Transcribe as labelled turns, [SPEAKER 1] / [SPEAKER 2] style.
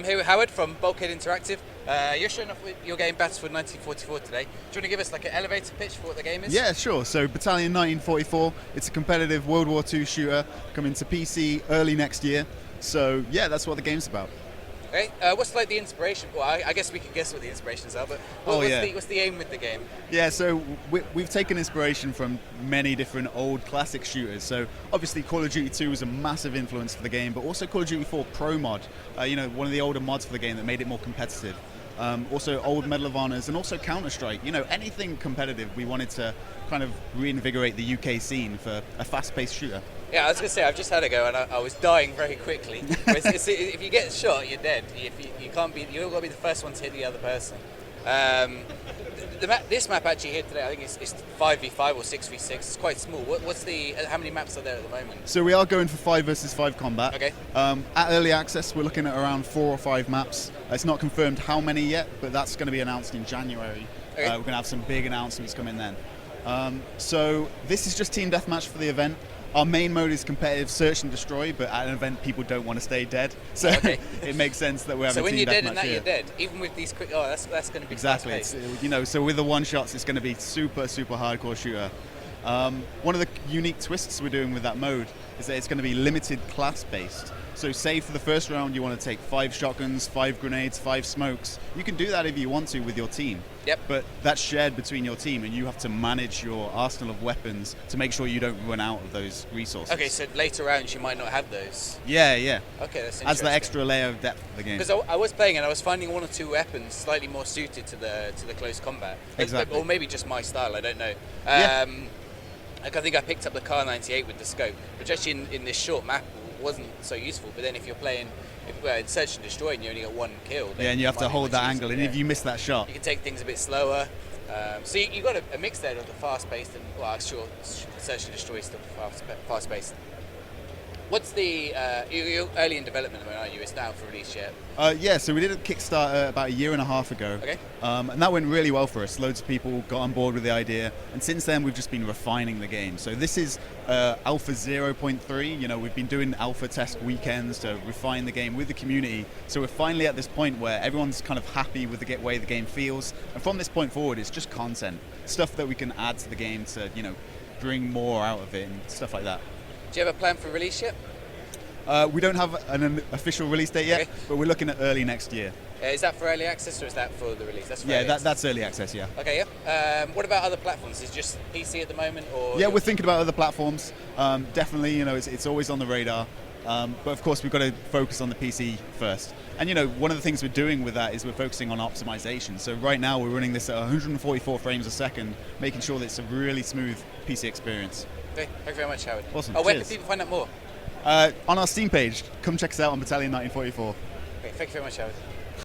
[SPEAKER 1] I'm here with Howard from Bulkhead Interactive. You're showing off with your game Batttion 1944 today. Do you want to give us like an elevator pitch for what the game is?
[SPEAKER 2] Yeah, sure. So Battalion 1944, it's a competitive World War II shooter coming to PC early next year. So yeah, that's what the game's about.
[SPEAKER 1] Okay. What's like the inspiration? Well, I guess we can guess what the inspirations are, but what's the aim with the game?
[SPEAKER 2] Yeah, so we've taken inspiration from many different old classic shooters. So obviously Call of Duty 2 was a massive influence for the game, but also Call of Duty 4 Pro Mod, one of the older mods for the game that made it more competitive. Also old Medal of Honors, and also Counter-Strike. Anything competitive, we wanted to kind of reinvigorate the UK scene for a fast-paced shooter.
[SPEAKER 1] Yeah, I was going to say, I've just had a go and I was dying very quickly. If you get shot, you're dead. You've got to be the first one to hit the other person. This map actually here today, I think it's 5v5 or 6v6. It's quite small. How many maps are there at the moment?
[SPEAKER 2] So we are going for 5 versus 5 combat.
[SPEAKER 1] Okay.
[SPEAKER 2] At early access, we're looking at around 4 or 5 maps. It's not confirmed how many yet, but that's going to be announced in January.
[SPEAKER 1] Okay.
[SPEAKER 2] We're going to have some big announcements coming then. So this is just team deathmatch for the event. Our main mode is competitive search and destroy, but at an event people don't want to stay dead, so
[SPEAKER 1] okay.
[SPEAKER 2] It makes sense that we're having
[SPEAKER 1] so when
[SPEAKER 2] team
[SPEAKER 1] you're dead
[SPEAKER 2] deathmatch
[SPEAKER 1] in that,
[SPEAKER 2] here.
[SPEAKER 1] you're dead. Even with these quick, that's going to be
[SPEAKER 2] exactly. It's, so with the one shots, it's going to be super hardcore shooter. One of the unique twists we're doing with that mode is that it's going to be limited class based. So say for the first round you want to take 5 shotguns, 5 grenades, 5 smokes. You can do that if you want to with your team.
[SPEAKER 1] Yep.
[SPEAKER 2] But that's shared between your team, and you have to manage your arsenal of weapons to make sure you don't run out of those resources.
[SPEAKER 1] Okay, so later rounds you might not have those.
[SPEAKER 2] Yeah.
[SPEAKER 1] Okay, that's interesting.
[SPEAKER 2] Adds that extra layer of depth to the game.
[SPEAKER 1] Because I was playing and I was finding 1 or 2 weapons slightly more suited to the close combat.
[SPEAKER 2] Exactly.
[SPEAKER 1] Or maybe just my style, I don't know.
[SPEAKER 2] Yeah.
[SPEAKER 1] Like I think I picked up the Car 98 with the scope, which actually in this short map wasn't so useful. But then if you're playing in search and destroy and you only got 1 kill, then
[SPEAKER 2] and you have to hold that angle, and
[SPEAKER 1] yeah.
[SPEAKER 2] if you miss that shot,
[SPEAKER 1] you can take things a bit slower. So you got a mix there of the fast-paced and search and destroy stuff, fast-paced. What's the you're early in development, aren't you? It's now for release yet.
[SPEAKER 2] Yeah, so we did a Kickstarter about a year and a half ago.
[SPEAKER 1] Okay.
[SPEAKER 2] And that went really well for us. Loads of people got on board with the idea, and since then we've just been refining the game. So this is Alpha 0.3. We've been doing alpha test weekends to refine the game with the community. So we're finally at this point where everyone's kind of happy with the way the game feels. And from this point forward, it's just content, stuff that we can add to the game to bring more out of it and stuff like that.
[SPEAKER 1] Do you have a plan for release yet?
[SPEAKER 2] We don't have an official release date yet, but we're looking at early next year.
[SPEAKER 1] Is that for early access or is that for the release? That's for
[SPEAKER 2] that's early access, yeah.
[SPEAKER 1] Okay, yeah. What about other platforms? Is it just PC at the moment? Or
[SPEAKER 2] yeah, we're thinking about other platforms. Definitely, it's always on the radar. But of course, we've got to focus on the PC first. And one of the things we're doing with that is we're focusing on optimization. So right now we're running this at 144 frames a second, making sure that it's a really smooth PC experience.
[SPEAKER 1] Okay, thank you very much, Howard.
[SPEAKER 2] Awesome.
[SPEAKER 1] Where can people find out more?
[SPEAKER 2] On our Steam page. Come check us out on Battalion 1944.
[SPEAKER 1] Okay, thank you very much, Howard.